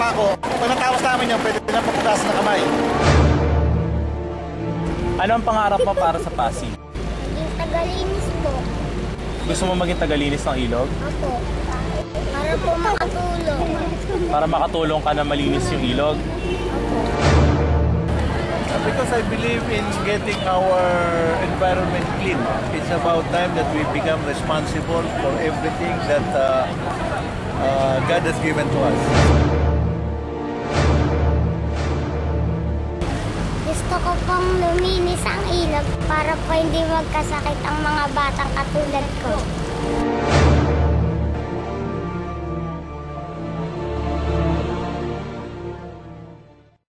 pako. Pag natawas namin yun, pwede na papugasan ng kamay. Ano ang pangarap mo para sa Pasig? Maging tagalinis po. Gusto mo maging tagalinis ng ilog? Opo. Para po makatulong. Para makatulong ka na malinis yung ilog? Because I believe in getting our environment clean. It's about time that we become responsible for everything that God has given to us. Gusto ko pong luminis ang ilog para po hindi magkasakit ang mga batang katulad ko.